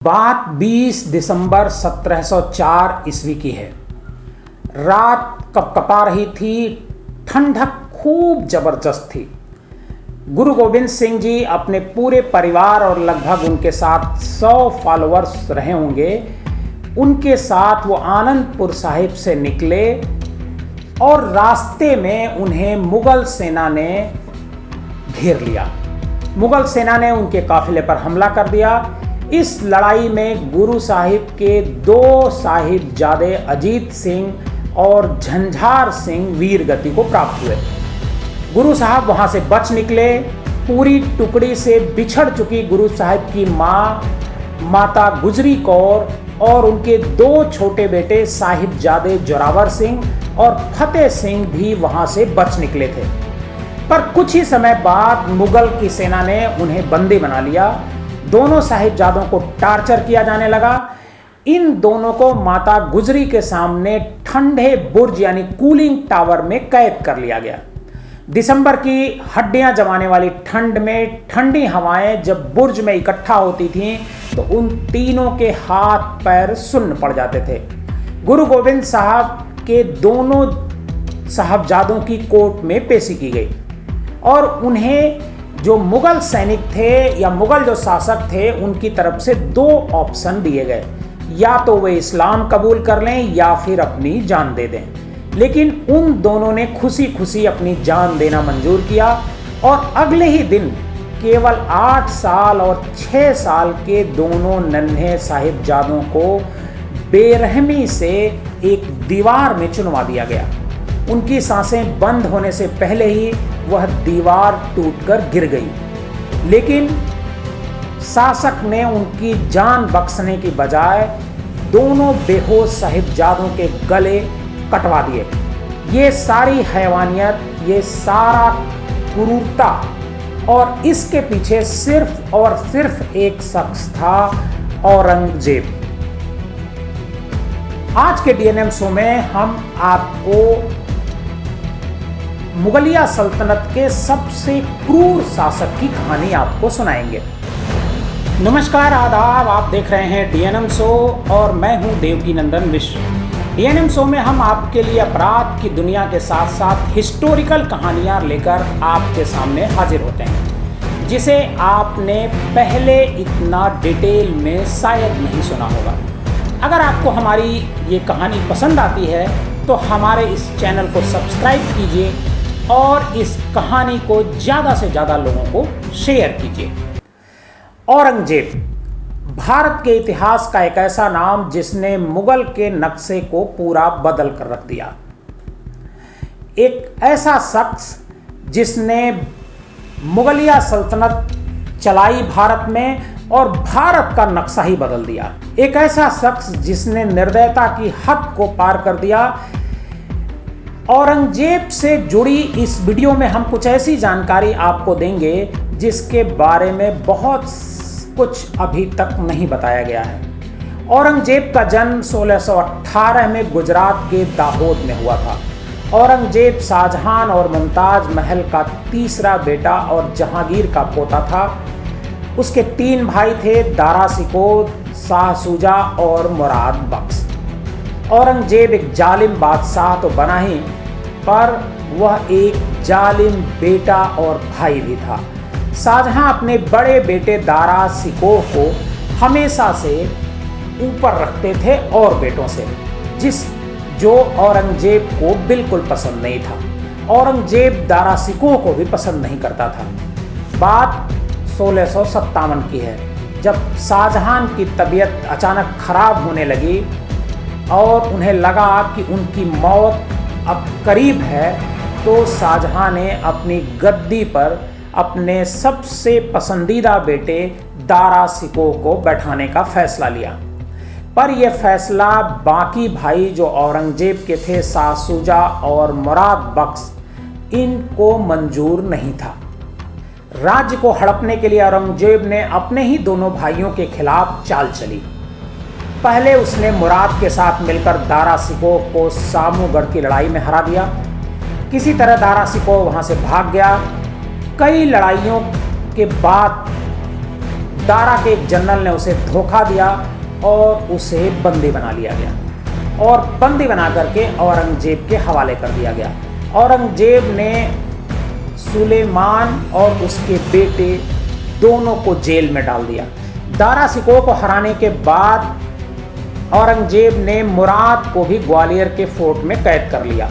बात 20 दिसंबर 1704 ईस्वी की है। रात कपकपा रही थी, ठंडक खूब जबरदस्त थी। गुरु गोविंद सिंह जी अपने पूरे परिवार और लगभग उनके साथ 100 फॉलोअर्स रहे होंगे, उनके साथ वो आनंदपुर साहिब से निकले और रास्ते में उन्हें मुगल सेना ने घेर लिया। मुगल सेना ने उनके काफिले पर हमला कर दिया। इस लड़ाई में गुरु साहिब के दो साहिबजादे अजीत सिंह और झंझार सिंह वीर गति को प्राप्त हुए। गुरु साहब वहां से बच निकले। पूरी टुकड़ी से बिछड़ चुकी गुरु साहिब की माता गुजरी कौर और उनके दो छोटे बेटे साहिबजादे जोरावर सिंह और फतेह सिंह भी वहां से बच निकले थे। पर कुछ ही समय बाद मुगल की सेना ने उन्हें बंदी बना लिया। दोनों साहिबजादों को टार्चर किया जाने लगा। इन दोनों को माता गुजरी के सामने ठंडे बुर्ज यानी कूलिंग टावर में कैद कर लिया गया। दिसंबर की हड्डियां जमाने वाली ठंड में ठंडी हवाएं जब बुर्ज में इकट्ठा होती थीं तो उन तीनों के हाथ पैर सुन्न पड़ जाते थे। गुरु गोविंद साहब के दोनों साहबजादों की कोर्ट में पेशी की गई और उन्हें जो मुगल सैनिक थे या मुगल जो शासक थे उनकी तरफ से दो ऑप्शन दिए गए, या तो वे इस्लाम कबूल कर लें या फिर अपनी जान दे दें। लेकिन उन दोनों ने खुशी खुशी अपनी जान देना मंजूर किया और अगले ही दिन केवल 8 साल और 6 साल के दोनों नन्हे साहिबजादों को बेरहमी से एक दीवार में चुनवा दिया गया। उनकी सांसें बंद होने से पहले ही वह दीवार टूटकर गिर गई, लेकिन शासक ने उनकी जान बख्शने की बजाय दोनों बेहोश साहिबजादों के गले कटवा दिए। ये सारी हैवानियत, ये सारा क्रूरता और इसके पीछे सिर्फ और सिर्फ एक शख्स था, औरंगजेब। आज के डीएनएम शो में हम आपको मुगलिया सल्तनत के सबसे क्रूर शासक की कहानी आपको सुनाएंगे। नमस्कार, आदाब, आप देख रहे हैं डीएनएम शो और मैं हूं देवकीनंदन मिश्र। डीएनएम शो में हम आपके लिए अपराध की दुनिया के साथ साथ हिस्टोरिकल कहानियां लेकर आपके सामने हाजिर होते हैं, जिसे आपने पहले इतना डिटेल में शायद नहीं सुना होगा। अगर आपको हमारी ये कहानी पसंद आती है तो हमारे इस चैनल को सब्सक्राइब कीजिए और इस कहानी को ज़्यादा से ज़्यादा लोगों को शेयर कीजिए। औरंगजेब भारत के इतिहास का एक ऐसा नाम जिसने मुगल के नक्शे को पूरा बदल कर रख दिया। एक ऐसा शख्स जिसने मुगलिया सल्तनत चलाई भारत में और भारत का नक्शा ही बदल दिया। एक ऐसा शख्स जिसने निर्दयता की हद को पार कर दिया। औरंगजेब से जुड़ी इस वीडियो में हम कुछ ऐसी जानकारी आपको देंगे जिसके बारे में बहुत कुछ अभी तक नहीं बताया गया है। औरंगजेब का जन्म 1618 में गुजरात के दाहोद में हुआ था। औरंगजेब शाहजहां और मुमताज महल का तीसरा बेटा और जहांगीर का पोता था। उसके 3 भाई थे, दारा शिकोह, शाह शुजा और मुराद बख्श। औरंगजेब एक जालिम बादशाह तो बना ही, पर वह एक जालिम बेटा और भाई भी था। शाहजहां अपने बड़े बेटे दारा शिकोह को हमेशा से ऊपर रखते थे और बेटों से, जो औरंगजेब को बिल्कुल पसंद नहीं था। औरंगजेब दारा शिकोह को भी पसंद नहीं करता था। बात 1657 की है, जब शाहजहां की तबीयत अचानक खराब होने लगी और उन्हें लगा कि उनकी मौत अब करीब है, तो शाहजहां ने अपनी गद्दी पर अपने सबसे पसंदीदा बेटे दारा शिकोह को बैठाने का फैसला लिया। पर यह फैसला बाकी भाई जो औरंगजेब के थे, शाह शुजा और मुराद बख्श, इनको मंजूर नहीं था। राज्य को हड़पने के लिए औरंगजेब ने अपने ही दोनों भाइयों के खिलाफ चाल चली। पहले उसने मुराद के साथ मिलकर दारा शिकोह को सामूगढ़ की लड़ाई में हरा दिया। किसी तरह दारा शिकोह वहां से भाग गया। कई लड़ाइयों के बाद दारा के एक जनरल ने उसे धोखा दिया और उसे बंदी बना लिया गया और बंदी बना करके औरंगजेब के हवाले कर दिया गया। औरंगजेब ने सुलेमान और उसके बेटे दोनों को जेल में डाल दिया। दारा शिकोह को हराने के बाद औरंगजेब ने मुराद को भी ग्वालियर के फोर्ट में कैद कर लिया।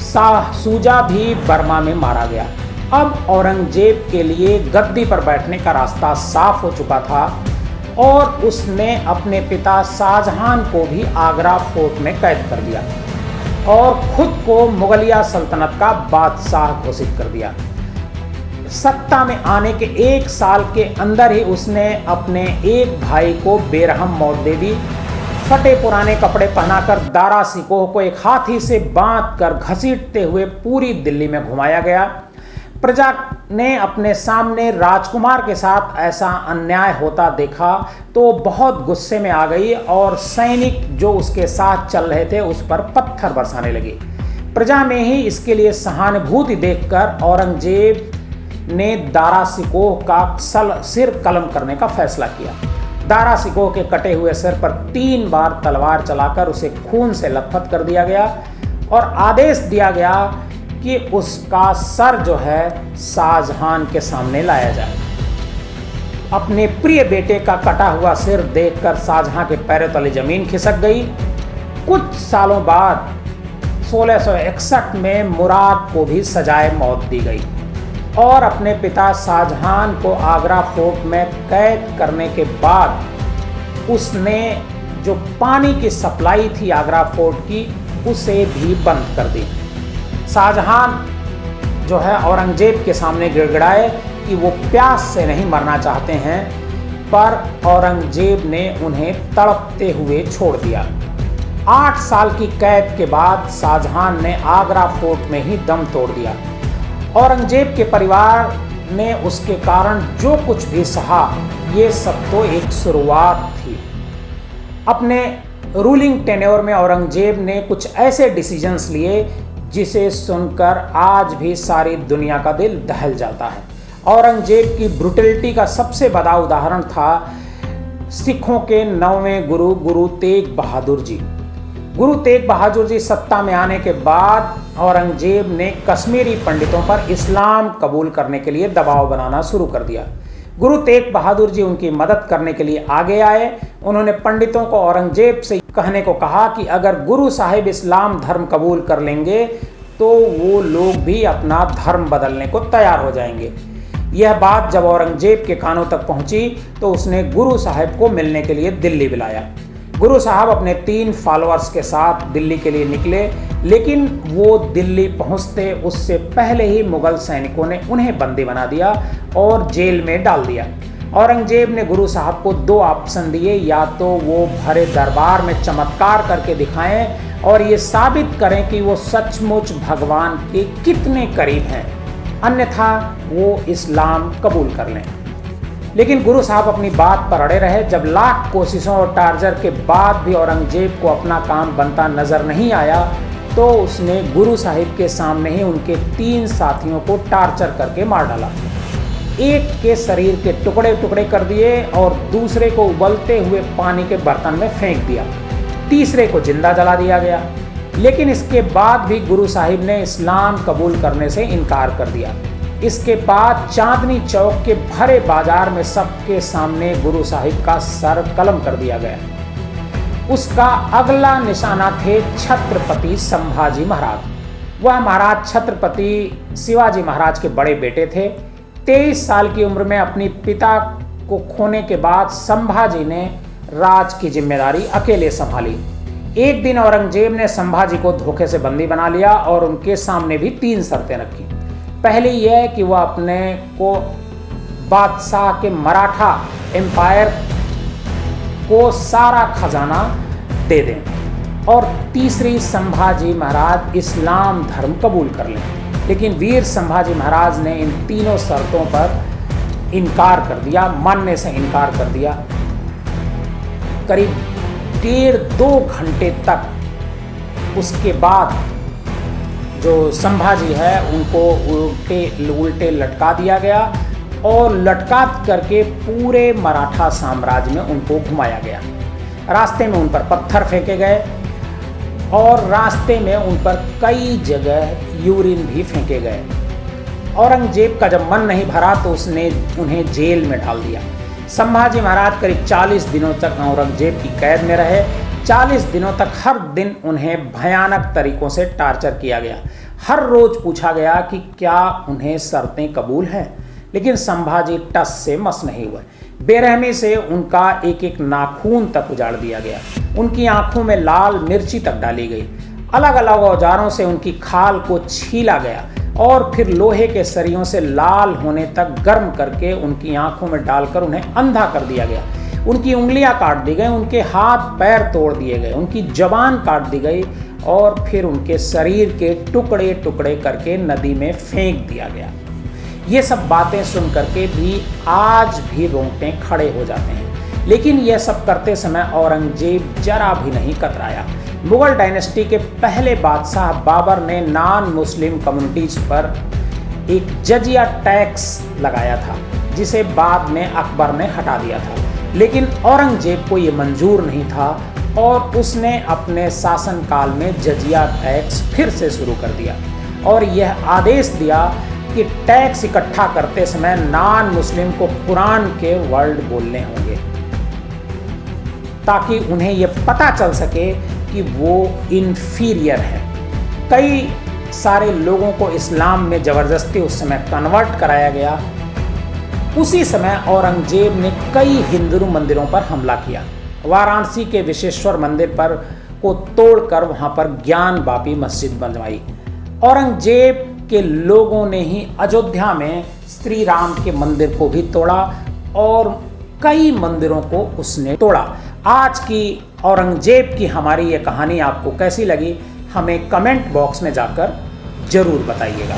शाह सूजा भी बर्मा में मारा गया। अब औरंगजेब के लिए गद्दी पर बैठने का रास्ता साफ हो चुका था और उसने अपने पिता शाहजहां को भी आगरा फोर्ट में कैद कर दिया और खुद को मुगलिया सल्तनत का बादशाह घोषित कर दिया। सत्ता में आने के 1 साल के अंदर ही उसने अपने एक भाई को बेरहम मौत दे दी। फटे पुराने कपड़े पहनाकर दारा शिकोह को एक हाथी से बांधकर घसीटते हुए पूरी दिल्ली में घुमाया गया। प्रजा ने अपने सामने राजकुमार के साथ ऐसा अन्याय होता देखा तो बहुत गुस्से में आ गई और सैनिक जो उसके साथ चल रहे थे उस पर पत्थर बरसाने लगे। प्रजा में ही इसके लिए सहानुभूति देखकर औरंगजेब ने दारा शिकोह का सिर कलम करने का फैसला किया। दारा शिकोह के कटे हुए सिर पर 3 बार तलवार चलाकर उसे खून से लथपथ कर दिया गया और आदेश दिया गया कि उसका सर जो है शाहजहां के सामने लाया जाए। अपने प्रिय बेटे का कटा हुआ सिर देखकर शाहजहां के पैरों तले जमीन खिसक गई। कुछ सालों बाद 1661 में मुराद को भी सजाए मौत दी गई और अपने पिता शाहजहां को आगरा फोर्ट में कैद करने के बाद उसने जो पानी की सप्लाई थी आगरा फोर्ट की उसे भी बंद कर दी। शाहजहां जो है औरंगजेब के सामने गिड़गिड़ाए कि वो प्यास से नहीं मरना चाहते हैं, पर औरंगजेब ने उन्हें तड़पते हुए छोड़ दिया। 8 साल की कैद के बाद शाहजहां ने आगरा फोर्ट में ही दम तोड़ दिया। औरंगजेब के परिवार ने उसके कारण जो कुछ भी सहा, ये सब तो एक शुरुआत थी। अपने रूलिंग टेन्योर में औरंगजेब ने कुछ ऐसे डिसीजंस लिए जिसे सुनकर आज भी सारी दुनिया का दिल दहल जाता है। औरंगजेब की ब्रुटलिटी का सबसे बड़ा उदाहरण था सिखों के 9वें गुरु गुरु तेग बहादुर जी। गुरु तेग बहादुर जी सत्ता में आने के बाद औरंगजेब ने कश्मीरी पंडितों पर इस्लाम कबूल करने के लिए दबाव बनाना शुरू कर दिया। गुरु तेग बहादुर जी उनकी मदद करने के लिए आगे आए। उन्होंने पंडितों को औरंगजेब से कहने को कहा कि अगर गुरु साहिब इस्लाम धर्म कबूल कर लेंगे तो वो लोग भी अपना धर्म बदलने को तैयार हो जाएंगे। यह बात जब औरंगजेब के कानों तक पहुंची तो उसने गुरु साहिब को मिलने के लिए दिल्ली बुलाया। गुरु साहब अपने 3 फॉलोअर्स के साथ दिल्ली के लिए निकले, लेकिन वो दिल्ली पहुंचते उससे पहले ही मुगल सैनिकों ने उन्हें बंदी बना दिया और जेल में डाल दिया। औरंगजेब ने गुरु साहब को 2 ऑप्शन दिए, या तो वो भरे दरबार में चमत्कार करके दिखाएं और ये साबित करें कि वो सचमुच भगवान के कितने करीब हैं, अन्यथा वो इस्लाम कबूल कर लें। लेकिन गुरु साहब अपनी बात पर अड़े रहे। जब लाख कोशिशों और टार्चर के बाद भी औरंगजेब को अपना काम बनता नजर नहीं आया तो उसने गुरु साहिब के सामने ही उनके 3 साथियों को टार्चर करके मार डाला। एक के शरीर के टुकड़े टुकड़े कर दिए और दूसरे को उबलते हुए पानी के बर्तन में फेंक दिया। तीसरे को जिंदा जला दिया गया। लेकिन इसके बाद भी गुरु साहिब ने इस्लाम कबूल करने से इनकार कर दिया। इसके बाद चांदनी चौक के भरे बाजार में सबके सामने गुरु साहिब का सर कलम कर दिया गया। उसका अगला निशाना थे छत्रपति संभाजी महाराज। वह महाराज छत्रपति शिवाजी महाराज के बड़े बेटे थे। 23 साल की उम्र में अपनी पिता को खोने के बाद संभाजी ने राज की जिम्मेदारी अकेले संभाली। एक दिन औरंगजेब ने संभाजी को धोखे से बंदी बना लिया और उनके सामने भी 3 शर्तें रखी। पहली यह कि वह अपने को बादशाह के मराठा एम्पायर को सारा खजाना दे दें और तीसरी संभाजी महाराज इस्लाम धर्म कबूल कर लें। लेकिन वीर संभाजी महाराज ने इन तीनों शर्तों पर इनकार कर दिया, मानने से इनकार कर दिया। करीब 1.5-2 घंटे तक उसके बाद जो संभाजी है उनको उल्टे लटका दिया गया और लटका करके पूरे मराठा साम्राज्य में उनको घुमाया गया। रास्ते में उन पर पत्थर फेंके गए और रास्ते में उन पर कई जगह यूरिन भी फेंके गए। औरंगजेब का जब मन नहीं भरा तो उसने उन्हें जेल में डाल दिया। संभाजी महाराज करीब 40 दिनों तक औरंगजेब की कैद में रहे। 40 दिनों तक हर दिन उन्हें भयानक तरीकों से टार्चर किया गया। हर रोज पूछा गया कि क्या उन्हें शर्तें कबूल हैं, लेकिन संभाजी टस से मस नहीं हुए। बेरहमी से उनका एक एक नाखून तक उजाड़ दिया गया। उनकी आंखों में लाल मिर्ची तक डाली गई। अलग अलग औजारों से उनकी खाल को छीला गया और फिर लोहे के सरियों से लाल होने तक गर्म करके उनकी आंखों में डालकर उन्हें अंधा कर दिया गया। उनकी उंगलियां काट दी गई, उनके हाथ पैर तोड़ दिए गए, उनकी जबान काट दी गई और फिर उनके शरीर के टुकड़े टुकड़े करके नदी में फेंक दिया गया। ये सब बातें सुन करके भी आज भी रोंगटे खड़े हो जाते हैं। लेकिन यह सब करते समय औरंगजेब जरा भी नहीं कतराया। मुगल डायनेस्टी के पहले बादशाह बाबर ने नॉन मुस्लिम कम्युनिटीज पर एक जजिया टैक्स लगाया था, जिसे बाद में अकबर ने हटा दिया था। लेकिन औरंगजेब को ये मंजूर नहीं था और उसने अपने शासनकाल में जजिया टैक्स फिर से शुरू कर दिया और यह आदेश दिया कि टैक्स इकट्ठा करते समय नॉन मुस्लिम को कुरान के वर्ड बोलने होंगे, ताकि उन्हें यह पता चल सके कि वो इन्फीरियर है। कई सारे लोगों को इस्लाम में ज़बरदस्ती उस समय कन्वर्ट कराया गया। उसी समय औरंगजेब ने कई हिंदू मंदिरों पर हमला किया। वाराणसी के विश्वेश्वर मंदिर पर को तोड़कर वहाँ पर ज्ञान बापी मस्जिद बनवाई। औरंगजेब के लोगों ने ही अयोध्या में श्री राम के मंदिर को भी तोड़ा और कई मंदिरों को उसने तोड़ा। आज की औरंगजेब की हमारी ये कहानी आपको कैसी लगी, हमें कमेंट बॉक्स में जाकर जरूर बताइएगा।